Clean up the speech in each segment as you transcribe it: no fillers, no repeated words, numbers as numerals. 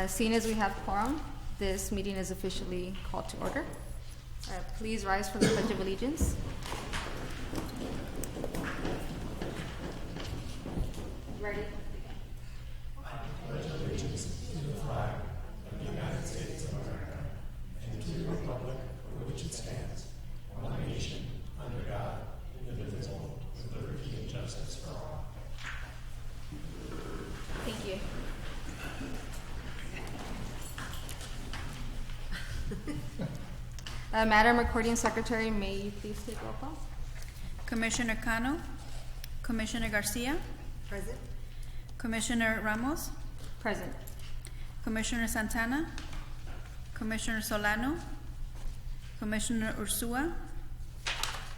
Seeing as we have quorum, this meeting is officially called to order. Please rise for the Pledge of Allegiance. Ready? I pledge allegiance to the flag of the United States of America and to the republic for which it stands, one nation, under God, indivisible, with liberty and justice for all. Thank you. Madam Recording Secretary, may you please take roll call? Commissioner Cano, Commissioner Garcia, Present. Commissioner Ramos, Present. Commissioner Santana, Commissioner Solano, Commissioner Ursua,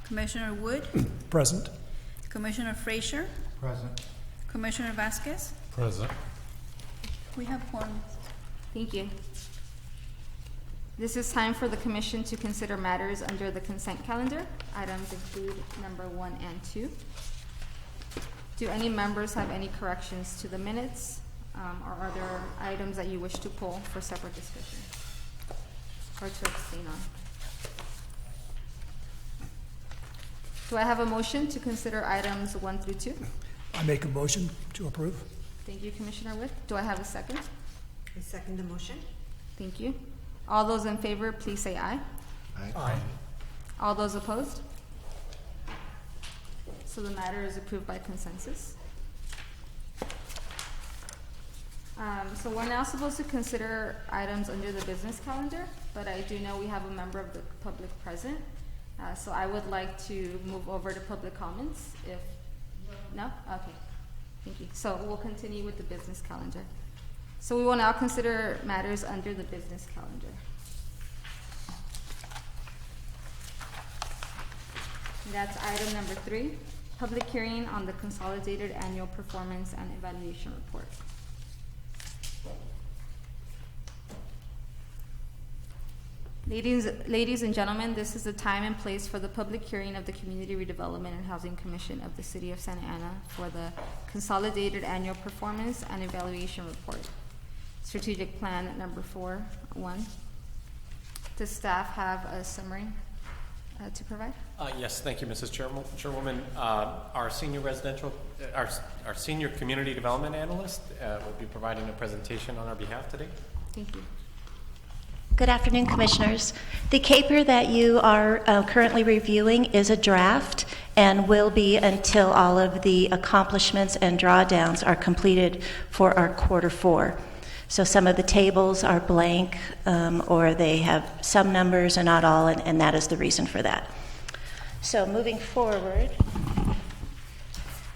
Commissioner Wood, Present. Commissioner Frazier, Present. Commissioner Vasquez. Present. We have quorum. Thank you. This is time for the Commission to consider matters under the consent calendar. Items include number 1 and 2. Do any members have any corrections to the minutes, or are there items that you wish to pull for separate discussion or to abstain on? Do I have a motion to consider items 1 through 2? I make a motion to approve. Thank you, Commissioner Witt. Do I have a second? I second the motion. Thank you. All those in favor, please say aye. Aye. All those opposed? So the matter is approved by consensus. So we're now supposed to consider items under the business calendar, but I do know we have a member of the public present. So I would like to move over to public comments if, no? Okay, thank you. So we'll continue with the business calendar. So we will now consider matters under the business calendar. That's item number 3, public hearing on the Consolidated Annual Performance and Evaluation Report. Ladies and gentlemen, this is the time and place for the public hearing of the Community Redevelopment and Housing Commission of the City of Santa Ana for the Consolidated Annual Performance and Evaluation Report. Strategic Plan number 4.1. Does staff have a summary to provide? Yes, thank you, Mrs. Chairwoman. Our senior community development analyst will be providing a presentation on our behalf today. Thank you. Good afternoon, Commissioners. The CAPER that you are currently reviewing is a draft and will be until all of the accomplishments and drawdowns are completed for our quarter 4. So some of the tables are blank or they have some numbers and not all, and that is the reason for that. So moving forward,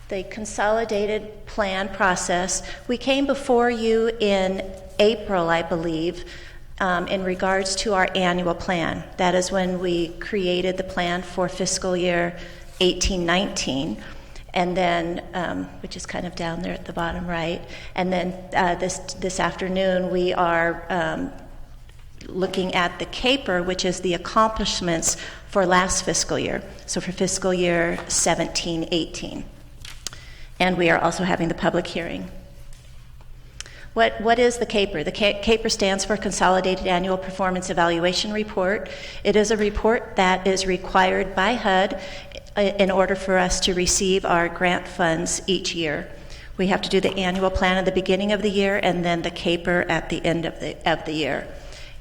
the consolidated plan process, we came before you in April, I believe, in regards to our annual plan. That is when we created the plan for fiscal year 18-19. And then, which is kind of down there at the bottom right. And then this afternoon we are looking at the CAPER, which is the accomplishments for last fiscal year. So for fiscal year 17-18. And we are also having the public hearing. What is the CAPER? The CAPER stands for Consolidated Annual Performance Evaluation Report. It is a report that is required by HUD in order for us to receive our grant funds each year. We have to do the annual plan at the beginning of the year and then the CAPER at the end of the year.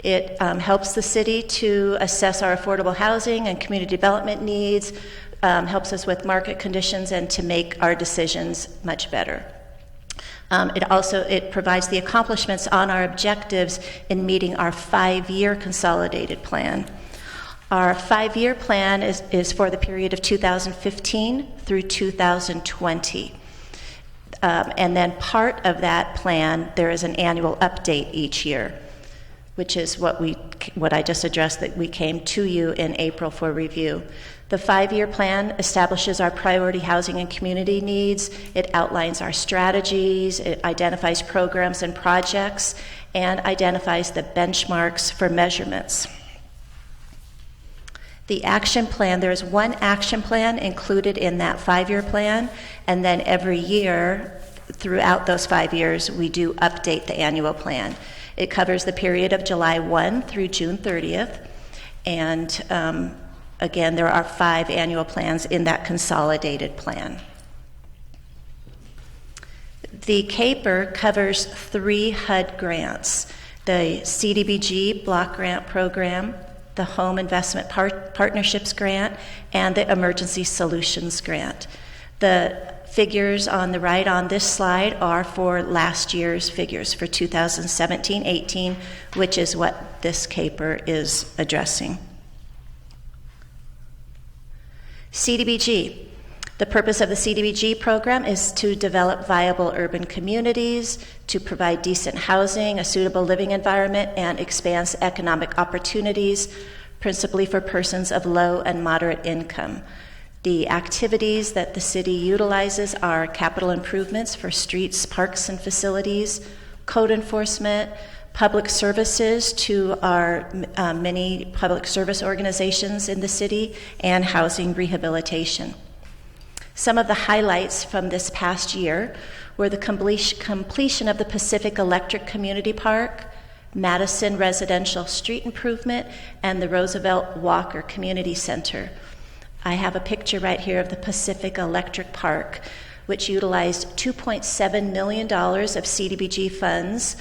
It helps the city to assess our affordable housing and community development needs, helps us with market conditions and to make our decisions much better. It provides the accomplishments on our objectives in meeting our 5-year consolidated plan. Our 5-year plan is for the period of 2015 through 2020. And then part of that plan, there is an annual update each year, which is what I just addressed, that we came to you in April for review. The 5-year plan establishes our priority housing and community needs. It outlines our strategies. It identifies programs and projects and identifies the benchmarks for measurements. The action plan, there's one action plan included in that 5-year plan, and then every year throughout those 5 years, we do update the annual plan. It covers the period of July 1 through June 30th. And again, there are 5 annual plans in that consolidated plan. The CAPER covers 3 HUD grants: the CDBG Block Grant Program, the Home Investment Partnerships Grant, and the Emergency Solutions Grant. The figures on the right on this slide are for last year's figures for 2017-18, which is what this CAPER is addressing. CDBG. The purpose of the CDBG program is to develop viable urban communities, to provide decent housing, a suitable living environment, and expands economic opportunities, principally for persons of low and moderate income. The activities that the city utilizes are capital improvements for streets, parks, and facilities, code enforcement, public services to our many public service organizations in the city, and housing rehabilitation. Some of the highlights from this past year were the completion of the Pacific Electric Community Park, Madison Residential Street Improvement, and the Roosevelt Walker Community Center. I have a picture right here of the Pacific Electric Park, which utilized $2.7 million of CDBG funds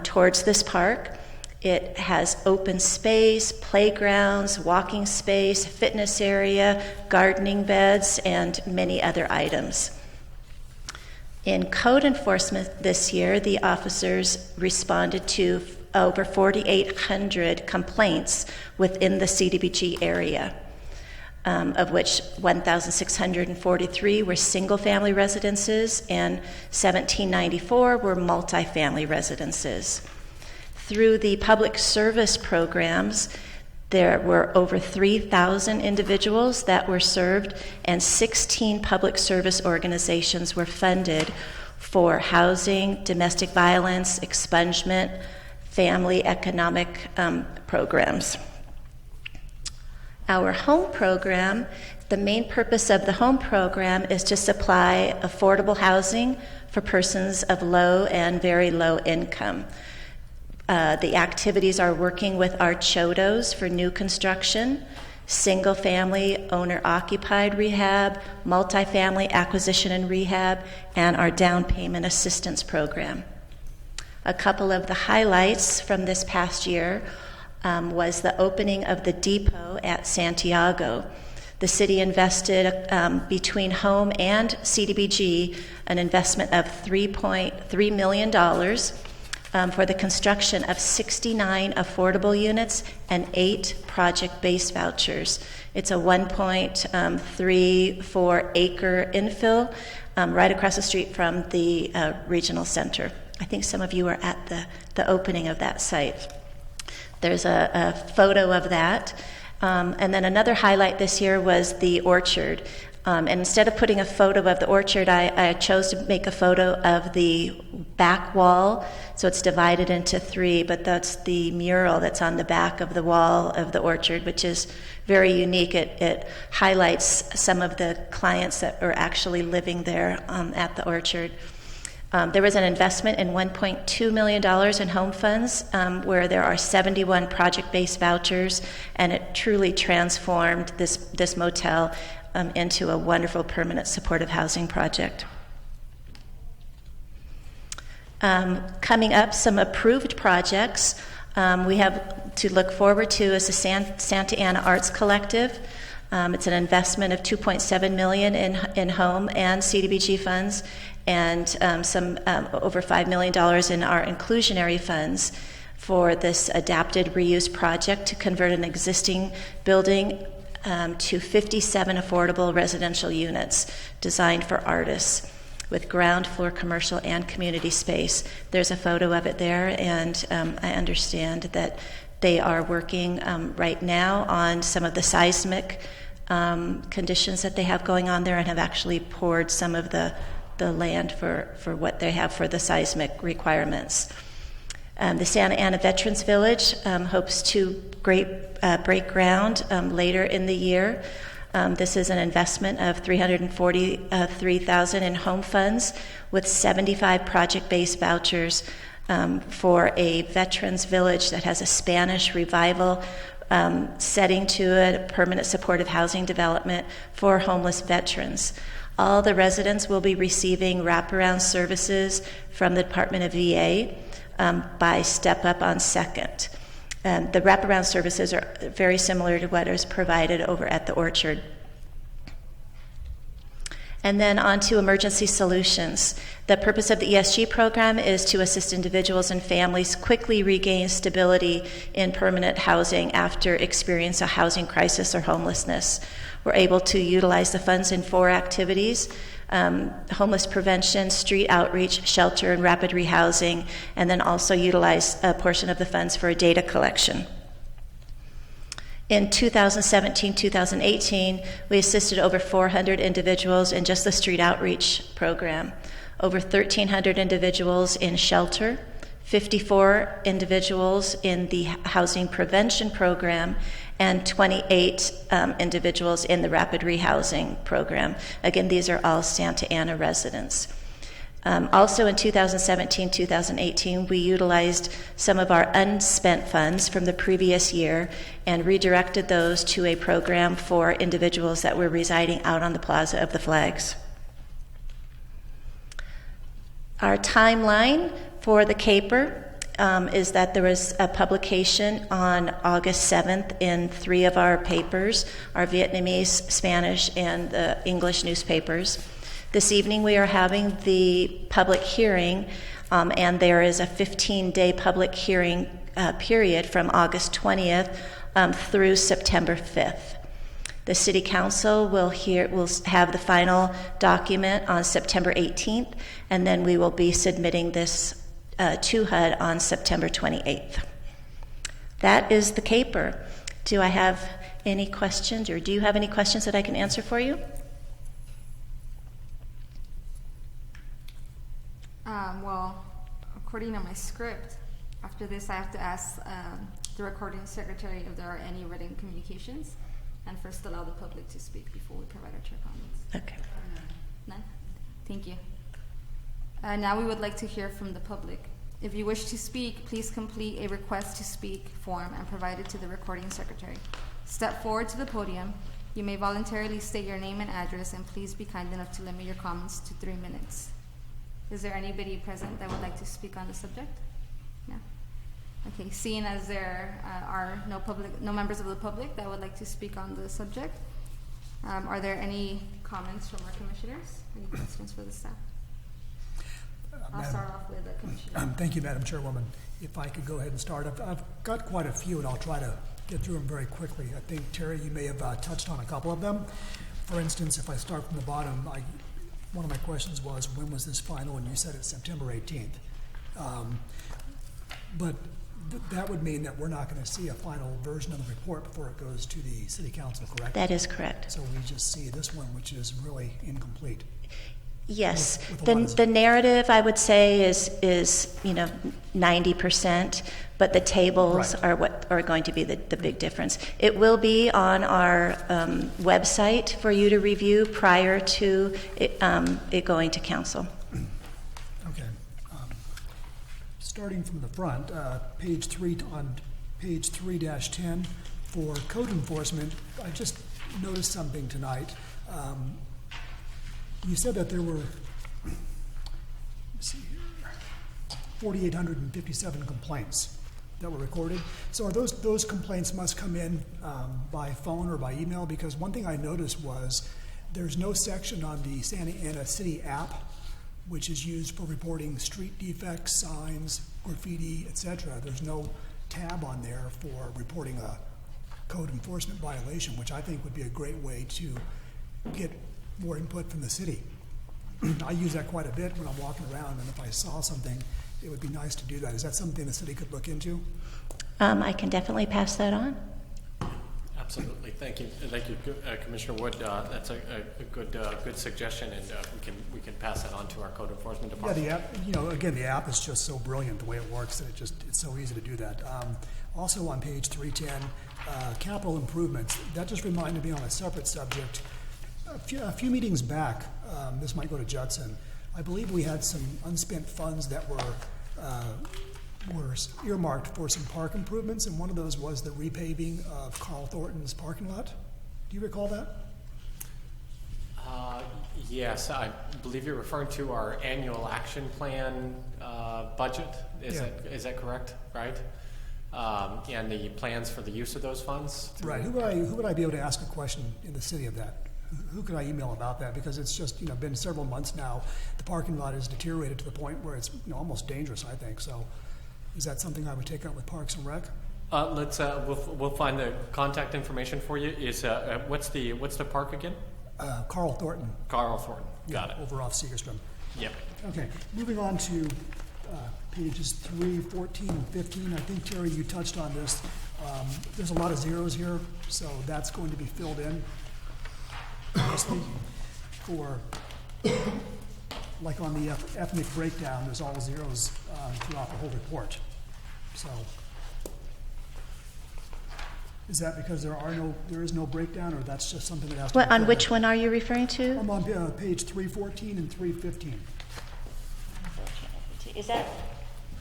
towards this park. It has open space, playgrounds, walking space, fitness area, gardening beds, and many other items. In code enforcement this year, the officers responded to over 4,800 complaints within the CDBG area, of which 1,643 were single-family residences and 1,794 were multifamily residences. Through the public service programs, there were over 3,000 individuals that were served, and 16 public service organizations were funded for housing, domestic violence, expungement, family economic programs. Our home program, the main purpose of the home program is to supply affordable housing for persons of low and very low income. The activities are working with our CHODOs for new construction, single-family owner-occupied rehab, multifamily acquisition and rehab, and our down payment assistance program. A couple of the highlights from this past year was the opening of the depot at Santiago. The city invested between home and CDBG an investment of $3.3 million for the construction of 69 affordable units and 8 project-based vouchers. It's a 1.34 acre infill right across the street from the regional center. I think some of you were at the opening of that site. There's a photo of that. And then another highlight this year was the orchard. And instead of putting a photo of the orchard, I chose to make a photo of the back wall. So it's divided into 3, but that's the mural that's on the back of the wall of the orchard, which is very unique. It highlights some of the clients that are actually living there at the orchard. There was an investment in $1.2 million in home funds, where there are 71 project-based vouchers, and it truly transformed this motel into a wonderful permanent supportive housing project. Coming up, some approved projects we have to look forward to is the Santa Ana Arts Collective. It's an investment of $2.7 million in home and CDBG funds, and some over $5 million in our inclusionary funds for this adapted reuse project to convert an existing building to 57 affordable residential units designed for artists with ground floor commercial and community space. There's a photo of it there, and I understand that they are working right now on some of the seismic conditions that they have going on there, and have actually poured some of the land for what they have for the seismic requirements. The Santa Ana Veterans Village hopes to break ground later in the year. This is an investment of $343,000 in home funds with 75 project-based vouchers for a veterans village that has a Spanish revival setting to a permanent supportive housing development for homeless veterans. All the residents will be receiving wraparound services from the Department of VA by Step Up on Second. The wraparound services are very similar to what is provided over at the Orchard. And then on to emergency solutions. The purpose of the ESG program is to assist individuals and families quickly regain stability in permanent housing after experience a housing crisis or homelessness. We're able to utilize the funds in 4 activities: homeless prevention, street outreach, shelter, and rapid rehousing, and then also utilize a portion of the funds for data collection. In 2017-2018, we assisted over 400 individuals in just the street outreach program, over 1,300 individuals in shelter, 54 individuals in the housing prevention program, and 28 individuals in the rapid rehousing program. Again, these are all Santa Ana residents. Also in 2017-2018, we utilized some of our unspent funds from the previous year and redirected those to a program for individuals that were residing out on the Plaza of the Flags. Our timeline for the CAPER is that there was a publication on August 7th in 3 of our papers, our Vietnamese, Spanish, and the English newspapers. This evening we are having the public hearing, and there is a 15-day public hearing period from August 20th through September 5th. The City Council will have the final document on September 18th, and then we will be submitting this to HUD on September 28th. That is the CAPER. Do I have any questions, or do you have any questions that I can answer for you? Well, according to my script, after this I have to ask the recording secretary if there are any written communications, and first allow the public to speak before we provide our chair comments. Okay. None? Thank you. Now we would like to hear from the public. If you wish to speak, please complete a request to speak form and provide it to the recording secretary. Step forward to the podium. You may voluntarily state your name and address, and please be kind enough to limit your comments to 3 minutes. Is there anybody present that would like to speak on the subject? No? Okay, seeing as there are no members of the public that would like to speak on the subject, are there any comments from our commissioners? Any questions for the staff? I'll start off with the commissioner. Thank you, Madam Chairwoman. If I could go ahead and start. I've got quite a few, and I'll try to get through them very quickly. I think, Terry, you may have touched on a couple of them. For instance, if I start from the bottom, one of my questions was, when was this final? And you said it's September 18th. But that would mean that we're not going to see a final version of the report before it goes to the City Council, correct? That is correct. So we just see this one, which is really incomplete. Yes, With the narrative, I would say, is 90%, but the tables Right. are what are going to be the big difference. It will be on our website for you to review prior to it going to council. Okay. Starting from the front, page 3 on page 3-10 for code enforcement, I just noticed something tonight. You said that there were, let's see here, 4,857 complaints that were recorded. So are those complaints must come in by phone or by email? Because one thing I noticed was there's no section on the Santa Ana City app, which is used for reporting street defects, signs, graffiti, etc. There's no tab on there for reporting a code enforcement violation, which I think would be a great way to get more input from the city. I use that quite a bit when I'm walking around, and if I saw something, it would be nice to do that. Is that something the city could look into? I can definitely pass that on. Absolutely. Thank you, Commissioner Wood. That's a good suggestion, and we can pass that on to our code enforcement Yeah, department. the app, again, the app is just so brilliant the way it works, that it's so easy to do that. Also on page 310, capital improvements. That just reminded me on a separate subject. A few meetings back, this might go to Judson, I believe we had some unspent funds that were earmarked for some park improvements, and one of those was the repaving of Carl Thornton's parking lot. Do you recall that? Yes, I believe you're referring to our annual action plan budget. Is that correct? Right? And the plans for the use of those funds. Right. Who would I be able to ask a question in the city of that? Who could I email about that? Because it's just been several months now. The parking lot has deteriorated to the point where it's almost dangerous, I think. So, is that something I would take up with Parks and Rec? We'll find the contact information for you. What's the park again? Carl Thornton. Carl Thornton. Got it. Over off Segerstrom. Yep. Okay. Moving on to pages 3, 14, and 15. I think, Terry, you touched on this. There's a lot of zeros here, so that's going to be filled in. Mostly for, like on the ethnic breakdown, there's all zeros throughout the whole report. So, is that because there is no breakdown, or that's just something that has to be On filled which in? one are you referring to? I'm on page 314 and 315. Is that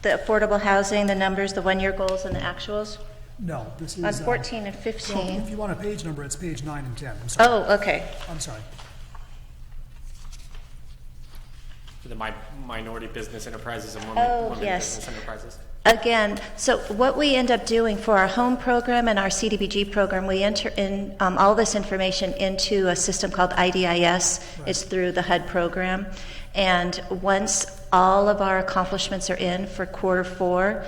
the affordable housing, the numbers, the one-year goals, and the actuals? No, this is On 14 and 15. Well, if you want a page number, it's page 9 and 10. I'm sorry. Oh, okay. I'm sorry. For the minority business enterprises and Oh, women yes. business enterprises. Again, so what we end up doing for our home program and our CDBG program, we enter in all this information into a system called IDIS. Right. It's through the HUD program. And once all of our accomplishments are in for quarter 4,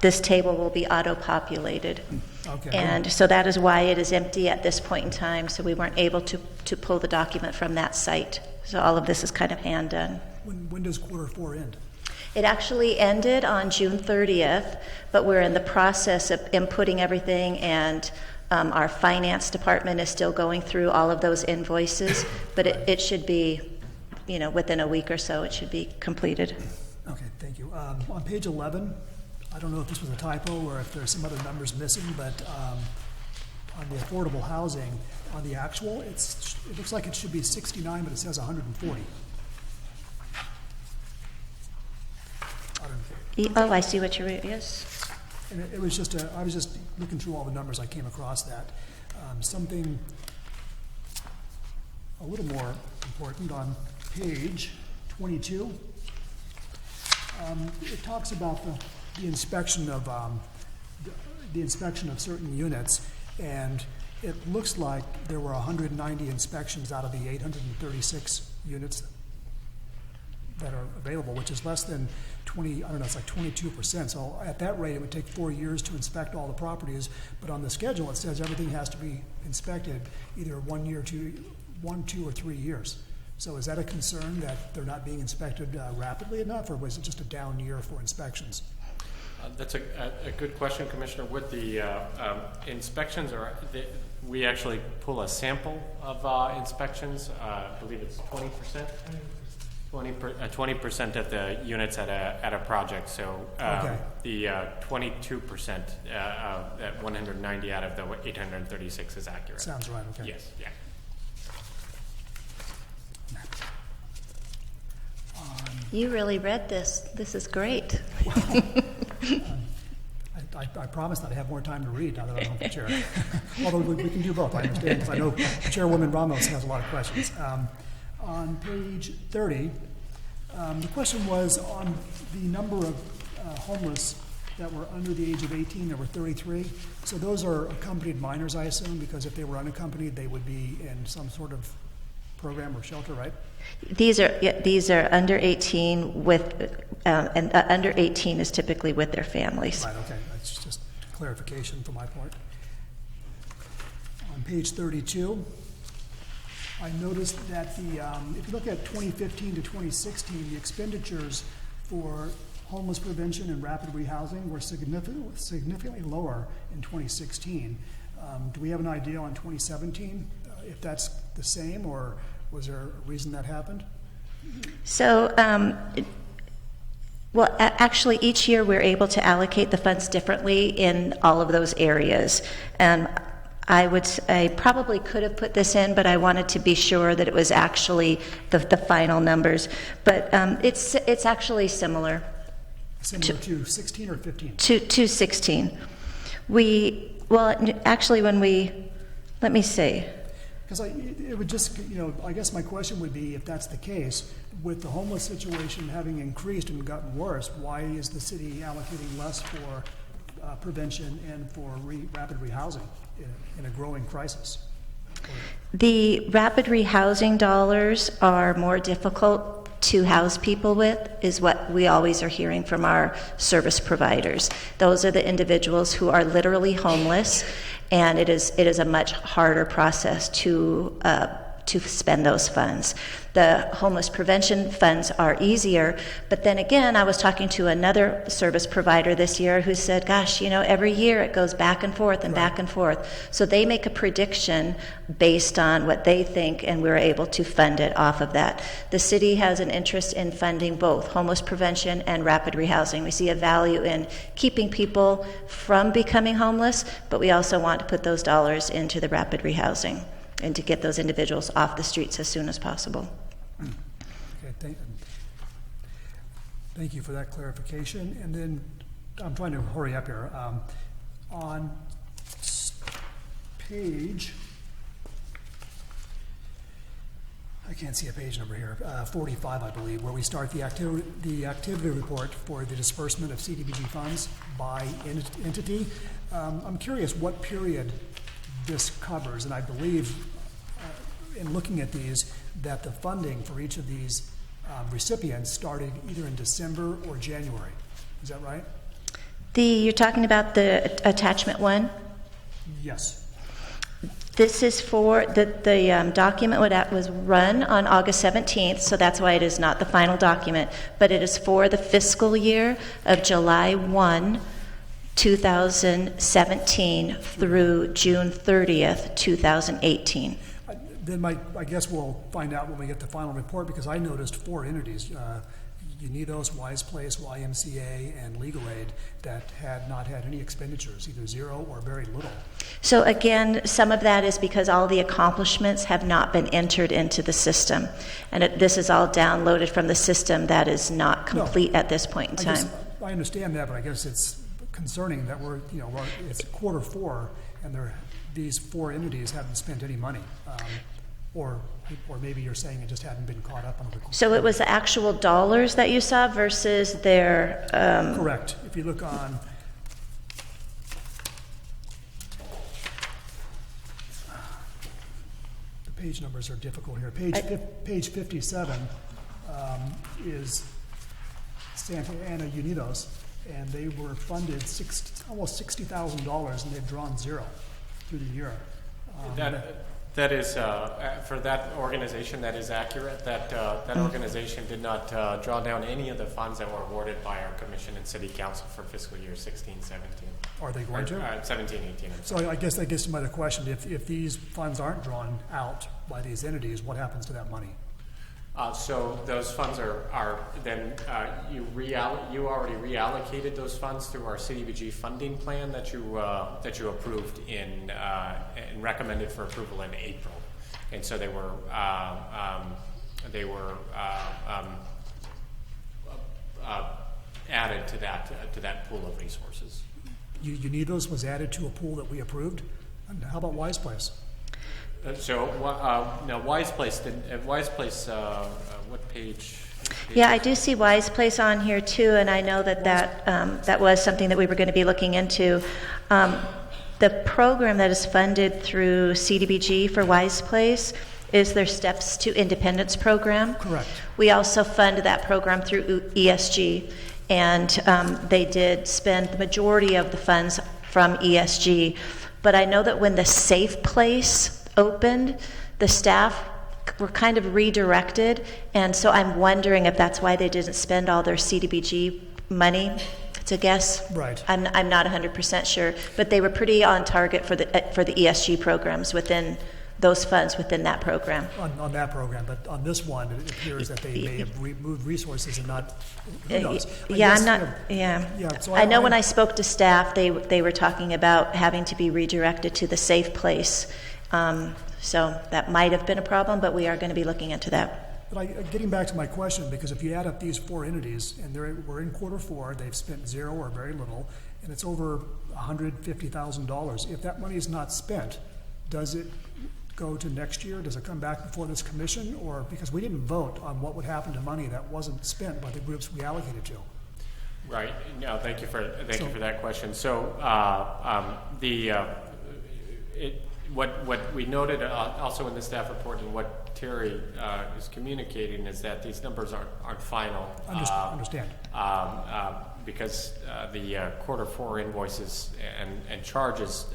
this table will be auto-populated. Okay. And so that is why it is empty at this point in time, so we weren't able to pull the document from that site. So all of this is kind of hand done. When does quarter 4 end? It actually ended on June 30th, but we're in the process of inputting everything, and our finance department is still going through all of those invoices, but it should be, within a week or so, it should be completed. Okay, thank you. On page 11, I don't know if this was a typo or if there's some other numbers missing, but on the affordable housing, on the actual, it looks like it should be 69, but it says 140. Oh, I see what you're, yes. And it was just I was just looking through all the numbers, I came across that. Something a little more important on page 22. It talks about the inspection of certain units, and it looks like there were 190 inspections out of the 836 units that are available, which is less than 20, I don't know, it's like 22%. So at that rate, it would take 4 years to inspect all the properties, but on the schedule, it says everything has to be inspected either 1 year, 2, 2, or 3 years. So is that a concern that they're not being inspected rapidly enough, or was it just a down year for inspections? That's a good question, Commissioner Wood. The inspections we actually pull a sample of inspections. I believe it's 20%. 20% of the units at a project. So Okay. the 22% at 190 out of the 836 is accurate. Sounds right, okay. Yes. Yeah. You really read this. This is great. I promised that I'd have more time to read now that I'm on the chair. Although we can do both, I understand, because I know Chairwoman Ramos has a lot of questions. On page 30, the question was on the number of homeless that were under the age of 18, there were 33. So those are accompanied minors, I assume, because if they were unaccompanied, they would be in some sort of program or shelter, right? These are under 18 with, and under 18 is typically with their families. Right, okay, that's just clarification for my part. On page 32, I noticed that if you look at 2015 to 2016, the expenditures for homeless prevention and rapid rehousing were significantly lower in 2016. Do we have an idea on 2017 if that's the same, or was there a reason that happened? So, well, actually, each year we're able to allocate the funds differently in all of those areas. I probably could have put this in, but I wanted to be sure that it was actually the final numbers. But it's actually similar. Similar to 16 or 15? To 16. Let me see. Because it would just, I guess my question would be, if that's the case, with the homeless situation having increased and gotten worse, why is the city allocating less for prevention and for rapid rehousing in a growing crisis? The rapid rehousing dollars are more difficult to house people with, is what we always are hearing from our service providers. Those are the individuals who are literally homeless, and it is a much harder process to spend those funds. The homeless prevention funds are easier, but then again, I was talking to another service provider this year who said, gosh, every year it goes back and forth and back and forth. So they make a prediction based on what they think, and we're able to fund it off of that. The city has an interest in funding both homeless prevention and rapid rehousing. We see a value in keeping people from becoming homeless, but we also want to put those dollars into the rapid rehousing and to get those individuals off the streets as soon as possible. Okay, thank you for that clarification. And then I'm trying to hurry up here. On page, I can't see a page number here, 45, I believe, where we start the activity report for the disbursement of CDBG funds by entity. I'm curious what period this covers, and I believe in looking at these that the funding for each of these recipients started either in December or January. Is that right? You're talking about the attachment 1? Yes. This is for the document was run on August 17th, so that's why it is not the final document, but it is for the fiscal year of July 1, 2017 through June 30th, 2018. Then I guess we'll find out when we get the final report, because I noticed 4 entities, Unidos, Wise Place, YMCA, and Legal Aid, that had not had any expenditures, either zero or very little. So again, some of that is because all the accomplishments have not been entered into the system. And this is all downloaded from the system that is not complete at this point in time. I understand that, but I guess it's concerning that it's quarter 4, and these 4 entities haven't spent any money. Or maybe you're saying it just hadn't been caught up on the. So it was the actual dollars that you saw versus their. Correct. If you look on. The page numbers are difficult here. Page 57 is Santa Ana Unidos, and they were funded almost $60,000, and they've drawn zero through the year. That is, for that organization, that is accurate. That organization did not draw down any of the funds that were awarded by our commission and city council for fiscal year 16-17. Are they going to? 17-18. So I guess that gets to my other question. If these funds aren't drawn out by these entities, what happens to that money? So those funds are then you already reallocated those funds through our CDBG funding plan that you approved and recommended for approval in April, and so they were added to that pool of resources. Unidos was added to a pool that we approved. And how about Wise Place? Now Wise Place didn't. Wise Place, what page? Yeah, I do see Wise Place on here too, and I know that was something that we were going to be looking into. The program that is funded through CDBG for Wise Place is their Steps to Independence program. Correct. We also fund that program through ESG, and they did spend the majority of the funds from ESG. But I know that when the Safe Place opened, the staff were kind of redirected, and so I'm wondering if that's why they didn't spend all their CDBG money. It's a guess. Right. I'm not 100% sure, but they were pretty on target for the ESG programs within those funds within that program. On that program, but on this one, it appears that they may have moved resources and not, who knows? Yeah, guess, I'm not, so I know when I spoke to staff, they were talking about having to be redirected to the safe place. So that might have been a problem, but we are going to be looking into that. But getting back to my question, because if you add up these 4 entities, and we're in quarter 4, they've spent 0 or very little, and it's over $150,000. If that money is not spent, does it go to next year? Does it come back before this commission? Or because we didn't vote on what would happen to money that wasn't spent by the groups we allocated to? Right. No, thank you for that question. So what we noted also in the staff report and what Terry is communicating is that these numbers aren't final. Understand. Because the quarter 4 invoices and charges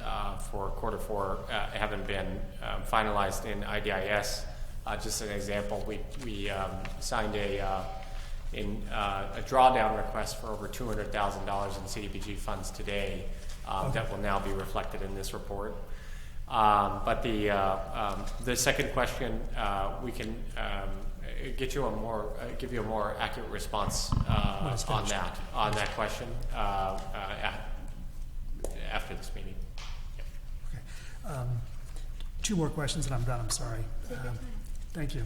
for quarter 4 haven't been finalized in IDIS. Just an example, we signed a drawdown request for over $200,000 in CDBG funds today that will now be reflected in this report. But the second question, we can give you a more accurate response on that question after this meeting. Okay. 2 more questions and I'm done. I'm sorry. Thank you.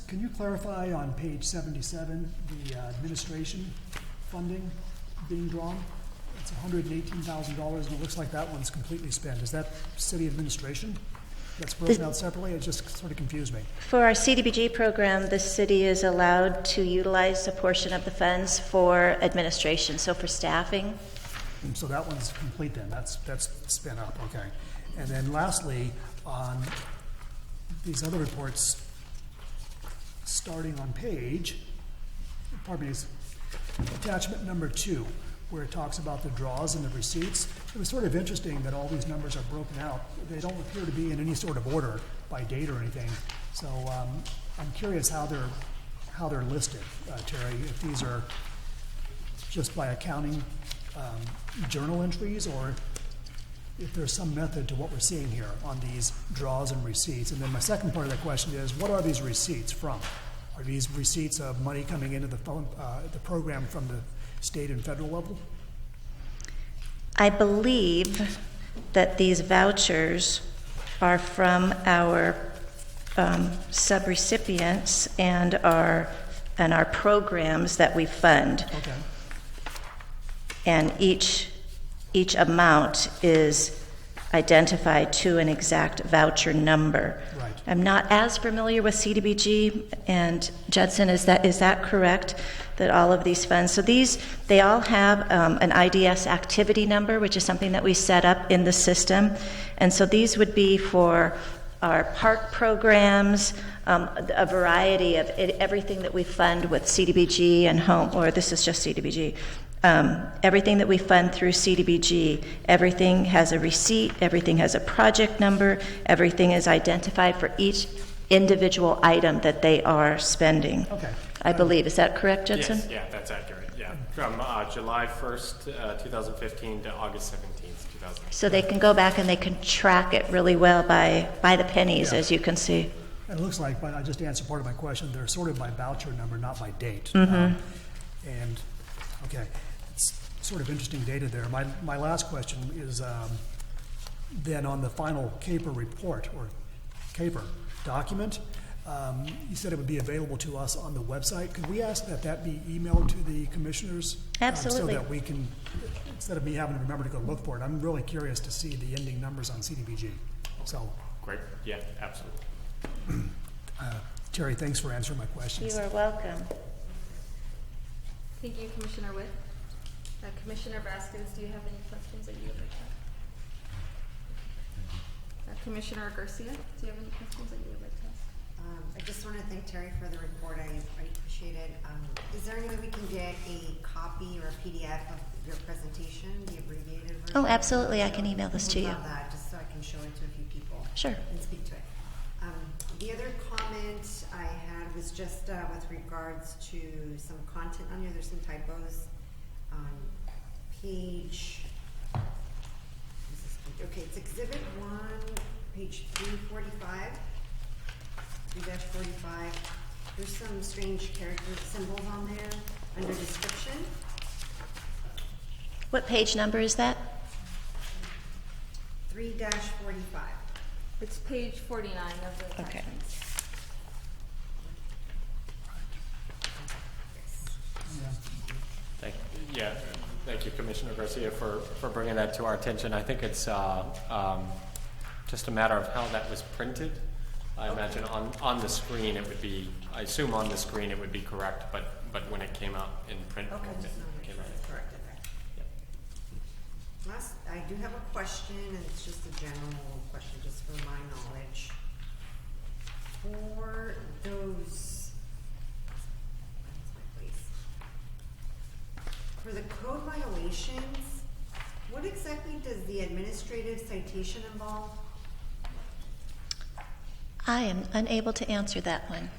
Can you clarify on page 77 the administration funding being drawn? It's $118,000, and it looks like that one's completely spent. Is that city administration that's broken out separately? It just sort of confused me. For our CDBG program, the city is allowed to utilize a portion of the funds for administration, so for staffing. And so that one's complete then. That's spent up. Okay. And then lastly, on these other reports, starting on attachment number 2, where it talks about the draws and the receipts. It was sort of interesting that all these numbers are broken out. They don't appear to be in any sort of order by date or anything. So I'm curious how they're listed, Terry. If these are just by accounting journal entries, or if there's some method to what we're seeing here on these draws and receipts. And then my second part of the question is, what are these receipts from? Are these receipts of money coming into the program from the state and federal level? I believe that these vouchers are from our subrecipients and our programs that we fund. Okay. And each amount is identified to an exact voucher number. Right. I'm not as familiar with CDBG, and Judson, is that correct? That all of these funds, so they all have an IDS activity number, which is something that we set up in the system, and so these would be for our park programs, a variety of everything that we fund with CDBG and home, or this is just CDBG. Everything that we fund through CDBG, everything has a receipt, everything has a project number, everything is identified for each individual item that they are spending. Okay. I believe. Is that correct, Judson? Yes, yeah, that's accurate. Yeah, from July 1st, 2015 to August 17th, 2015. So they can go back and they can track it really well by the pennies, Yeah. as you can see. And it looks like, but I just answered part of my question, they're sorted by voucher number, not by date. Mm-hmm. And, okay, it's sort of interesting data there. My last question is then on the final CAPER report, or CAPER document, you said it would be available to us on the website. Could we ask that be emailed to the commissioners? Absolutely. So that we can, instead of me having to remember to go look for it, I'm really curious to see the ending numbers on CDBG. So, Great, yeah, absolutely. Terry, thanks for answering my questions. You are welcome. Thank you, Commissioner Witt. Commissioner Vasquez, do you have any questions that you would like to ask? Commissioner Garcia, do you have any questions that you would like to ask? I just want to thank Terry for the report. I appreciate it. Is there any way we can get a copy or a PDF of your presentation, the abbreviated version? Oh, absolutely. I can email this to you. Love that, just so I can show it to a few people. Sure. And speak to it. The other comment I had was just with regards to some content on here. There's some typos on page. Okay, it's Exhibit 1, page 345. 3-45. There's some strange character symbols on there under description. What page number is that? 3-45. It's page 49 of the Okay. attachments. Thank you, Commissioner Garcia, for bringing that to our attention. I think it's just a matter of how that was printed. I imagine on the screen it would be, I assume on the screen it would be correct, but when it came out in print, Okay, it just want to make came sure out. it's corrected there. Yeah. Last, I do have a question, and it's just a general question, just for my knowledge. For those, where's my place? For the code violations, what exactly does the administrative citation involve? I am unable to answer that one.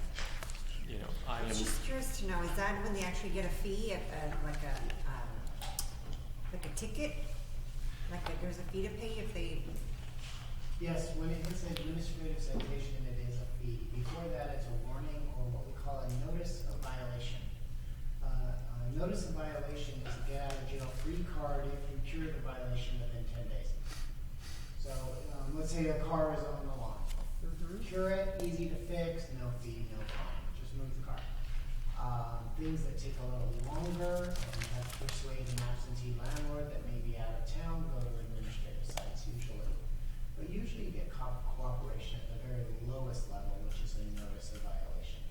You know, I I am. was just curious to know, is that when they actually get a fee, like a ticket? Like there's a fee to pay if they, Yes, when it hits administrative citation, it is a fee. Before that, it's a warning or what we call a notice of violation. A notice of violation is a get out of jail free card if you cure the violation within 10 days. So let's say a car is on the lawn. Cure it, easy to fix, no fee, no fine. Just move the car. Things that take a little longer, and you have to persuade an absentee landlord that may be out of town, go to administrative sites usually. But usually you get cooperation at the very lowest level, which is a notice of violation.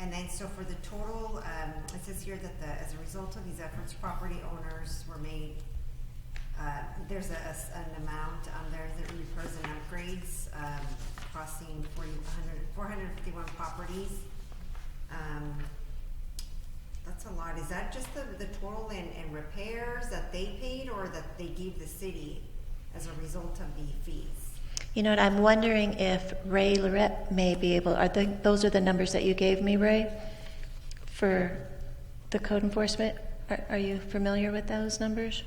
and then so for the total, it says here that as a result of these efforts, property owners were made, there's an amount on there that repairs and upgrades, costing 451 properties. That's a lot. Is that just the total in repairs that they paid, or that they gave the city as a result of the fees? You know what, I'm wondering if Ray Lorette may be able, those are the numbers that you gave me, Ray, for the code enforcement? Are you familiar with those numbers?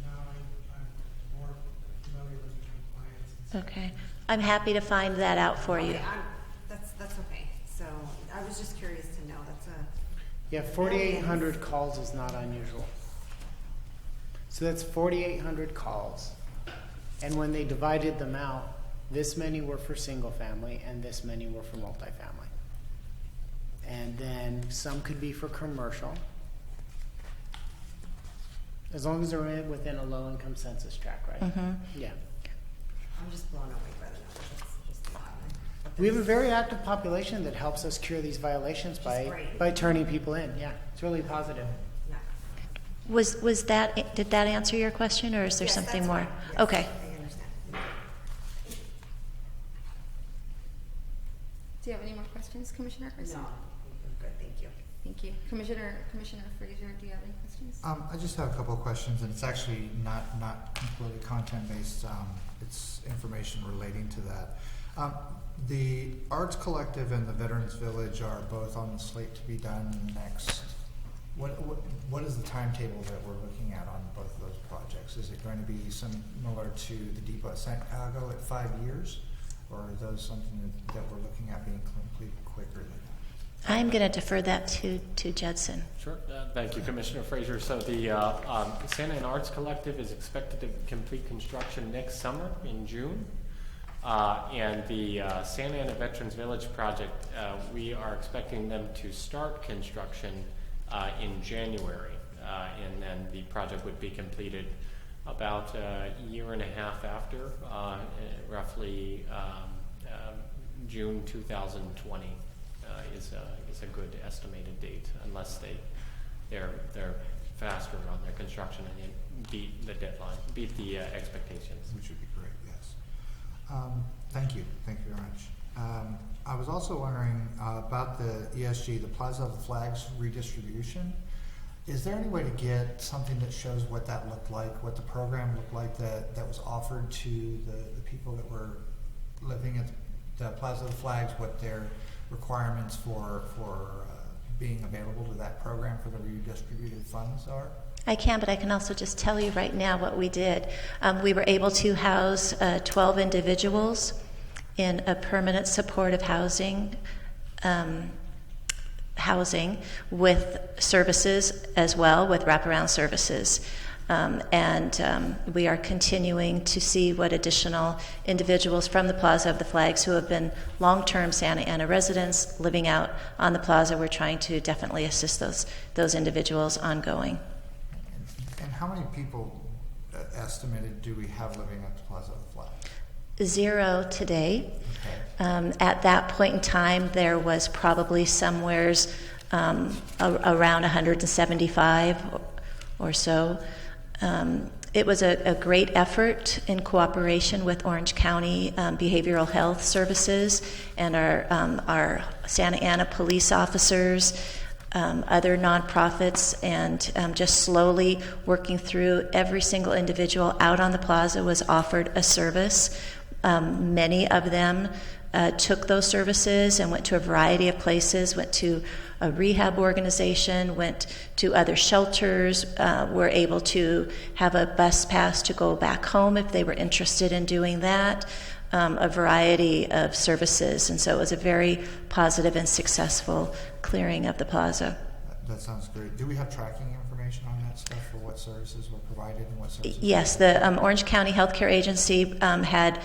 No, I'm more familiar with the compliance. Okay. I'm happy to find that out for you. Okay, that's okay. So I was just curious to know. Yeah, 4,800 calls is not unusual. So that's 4,800 calls. And when they divided them out, this many were for single family and this many were for multifamily. And then some could be for commercial, as long as they're within a low income census tract, right? Mm-hmm. Yeah. I'm just blown away by the numbers. It's just a lot. We have a very active population that helps us cure these violations great. by turning people in. Yeah, it's really positive. Yeah. Was that, did that answer your question, or is there Yes, something that's more? fine. Yes, Okay. I understand. Do you have any more questions, Commissioner Garcia? No, I'm good, thank you. Thank you. Commissioner Frazier, do you have any questions? I just have a couple of questions, and it's actually not completely content-based. It's information relating to that. The Arts Collective and the Veterans Village are both on the slate to be done next. What is the timetable that we're looking at on both of those projects? Is it going to be similar to the Depot at Santiago at 5 years, or are those something that we're looking at being completed quicker than that? I'm going to defer that to Judson. Sure. Thank you, Commissioner Frazier. So the Santa Ana Arts Collective is expected to complete construction next summer in June. And the Santa Ana Veterans Village project, we are expecting them to start construction in January. And then the project would be completed about a year and a half after, roughly June 2020 is a good estimated date, unless they're faster on their construction and beat the deadline, beat the expectations. Which would be great, yes. Thank you very much. I was also wondering about the ESG, the Plaza of the Flags redistribution. is there any way to get something that shows what that looked like, what the program looked like that was offered to the people that were living at the Plaza of the Flags, what their requirements for being available to that program for the redistributed funds are? I can, but I can also just tell you right now what we did. We were able to house 12 individuals in a permanent supportive housing with services as well, with wraparound services. We are continuing to see what additional individuals from the Plaza of the Flags who have been long-term Santa Ana residents living out on the plaza. We're trying to definitely assist those individuals ongoing. And how many people estimated do we have living at the Plaza of the Flags? 0 today. Okay. At that point in time, there was probably somewheres around 175 or so. It was a great effort in cooperation with Orange County Behavioral Health Services and our Santa Ana police officers, other nonprofits, and just slowly working through every single individual out on the plaza was offered a service. Many of them took those services and went to a variety of places, went to a rehab organization, went to other shelters, were able to have a bus pass to go back home if they were interested in doing that, a variety of services. And so it was a very positive and successful clearing of the plaza. That sounds great. Do we have tracking information on that stuff for what services were provided and what services? Yes, the Orange County Healthcare Agency had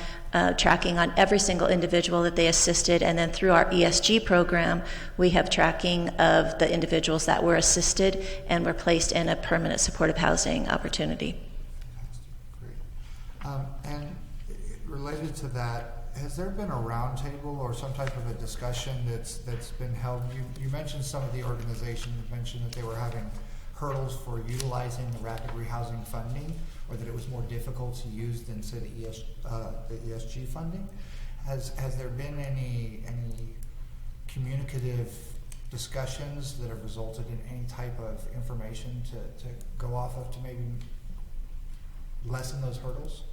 tracking on every single individual that they assisted, and then through our ESG program, we have tracking of the individuals that were assisted and were placed in a permanent supportive housing opportunity. Great. And related to that, has there been a roundtable or some type of a discussion that's been held? You mentioned some of the organizations. You mentioned that they were having hurdles for utilizing the rapid rehousing funding, or that it was more difficult to use than, say, the ESG funding. Has there been any communicative discussions that have resulted in any type of information to go off of to maybe lessen those hurdles?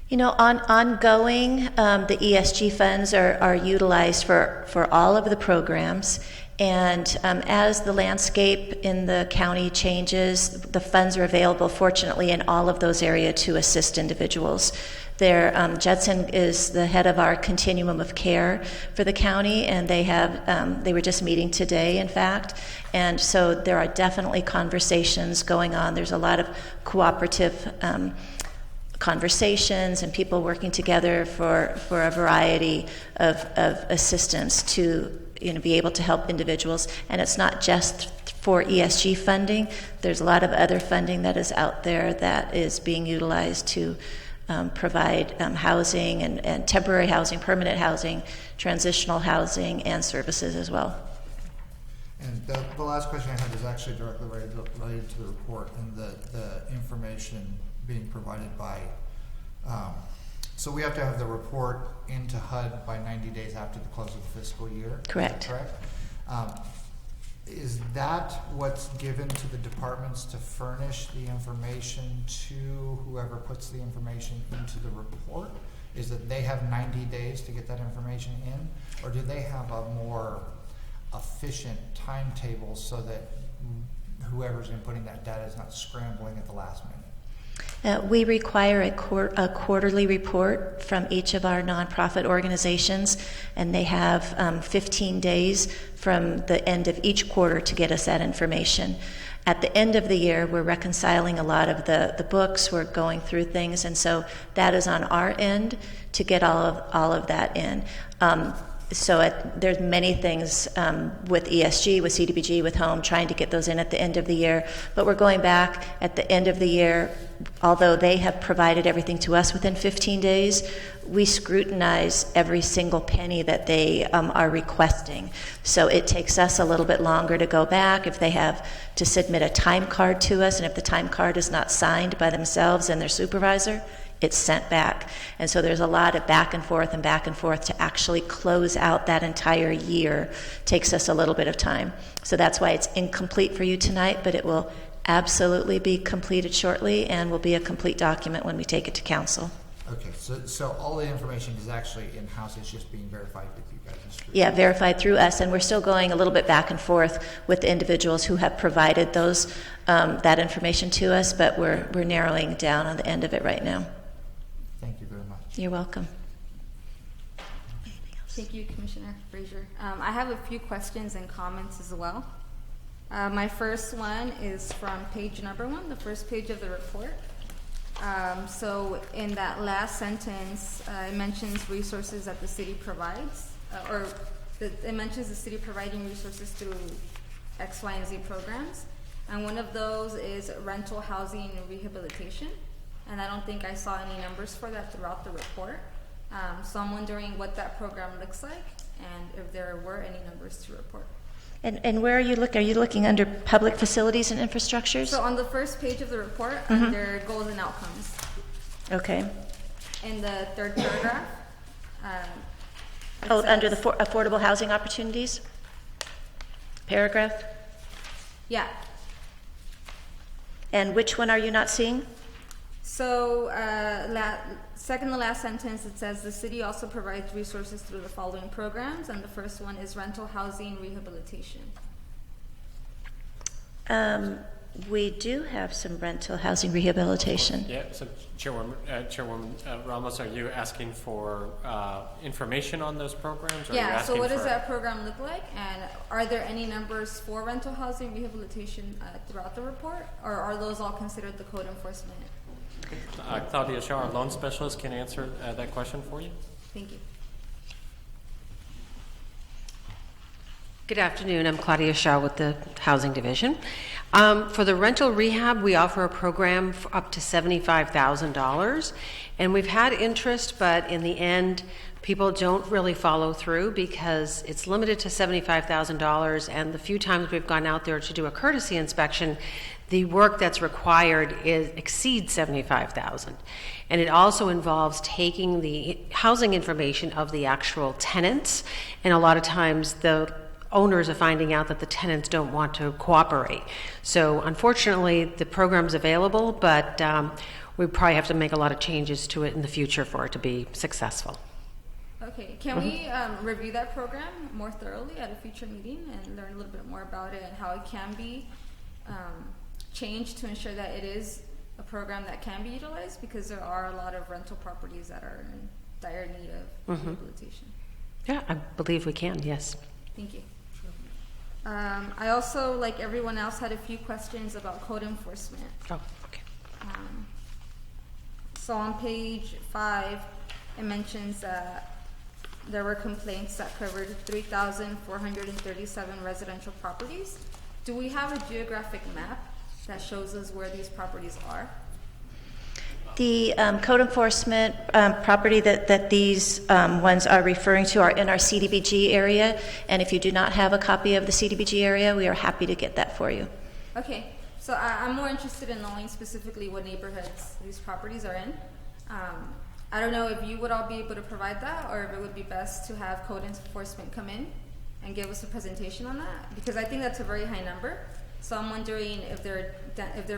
You know, ongoing, the ESG funds are utilized for all of the programs, and as the landscape in the county changes, the funds are available, fortunately, in all of those areas to assist individuals. Judson is the head of our continuum of care for the county, and they were just meeting today, in fact, and so there are definitely conversations going on. There's a lot of cooperative conversations and people working together for a variety of assistance to be able to help individuals. And it's not just for ESG funding. There's a lot of other funding that is out there that is being utilized to provide housing and temporary housing, permanent housing, transitional housing, and services as well. And the last question I had is actually directly related to the report and the information being provided by, so we have to have the report into HUD by 90 days after the close of the fiscal year? Correct. Is that correct? Is that what's given to the departments to furnish the information to whoever puts the information into the report? Is that they have 90 days to get that information in? Or do they have a more efficient timetable so that whoever's inputting that data is not scrambling at the last minute? We require a quarterly report from each of our nonprofit organizations, and they have 15 days from the end of each quarter to get us that information. At the end of the year, we're reconciling a lot of the books, we're going through things, and so that is on our end to get all of that in. There's many things with ESG, with CDBG, with home, trying to get those in at the end of the year. But we're going back at the end of the year, although they have provided everything to us within 15 days, we scrutinize every single penny that they are requesting. So it takes us a little bit longer to go back if they have to submit a time card to us, and if the time card is not signed by themselves and their supervisor, it's sent back. And so there's a lot of back and forth to actually close out that entire year. Takes us a little bit of time. So that's why it's incomplete for you tonight, but it will absolutely be completed shortly and will be a complete document when we take it to council. Okay, so all the information is actually in-house, it's just being verified with you guys? Yeah, verified through us, and we're still going a little bit back and forth with the individuals who have provided those that information to us, but we're narrowing down on the end of it right now. Thank you very much. You're welcome. Thank you, Commissioner Frazier. I have a few questions and comments as well. My first one is from page number 1, the first page of the report. So in that last sentence, it mentions resources that the city provides, it mentions the city providing resources through X, Y, and Z programs. And one of those is rental housing and rehabilitation. And I don't think I saw any numbers for that throughout the report. So I'm wondering what that program looks like and if there were any numbers to report. And where are you looking? Are you looking under public facilities and infrastructures? So on the first page of the report, under goals and outcomes. Okay. In the third paragraph. Under the affordable housing opportunities? Paragraph? Yeah. And which one are you not seeing? So, second to last sentence, it says the city also provides resources through the following programs, and the first one is rental housing rehabilitation. We do have some rental housing rehabilitation. Yeah, so Chairwoman Ramos, are you asking for information on those programs? Or are you Yeah, so asking what does for- that program look like? And are there any numbers for rental housing rehabilitation throughout the report? Or are those all considered the code enforcement? Claudia Shaw, our loan specialist, can answer that question for you. Thank you. Good afternoon. I'm Claudia Shaw with the Housing Division. For the rental rehab, we offer a program for up to $75,000. And we've had interest, but in the end, people don't really follow through because it's limited to $75,000. And the few times we've gone out there to do a courtesy inspection, the work that's required exceeds $75,000. And it also involves taking the housing information of the actual tenants. And a lot of times the owners are finding out that the tenants don't want to cooperate. So unfortunately, the program's available, but we probably have to make a lot of changes to it in the future for it to be successful. Okay, can we review that program more thoroughly at a future meeting and learn a little bit more about it and how it can be changed to ensure that it is a program that can be utilized, because there are a lot of rental properties that are in dire need of rehabilitation. Yeah, I believe we can, yes. Thank you. I also, like everyone else, had a few questions about code enforcement. Oh, okay. So on page 5, it mentions that there were complaints that covered 3,437 residential properties. Do we have a geographic map that shows us where these properties are? The code enforcement property that these ones are referring to are in our CDBG area, and if you do not have a copy of the CDBG area, we are happy to get that for you. Okay, so I'm more interested in knowing specifically what neighborhoods these properties are in. I don't know if you would all be able to provide that, or if it would be best to have code enforcement come in and give us a presentation on that, because I think that's a very high number. So I'm wondering if they're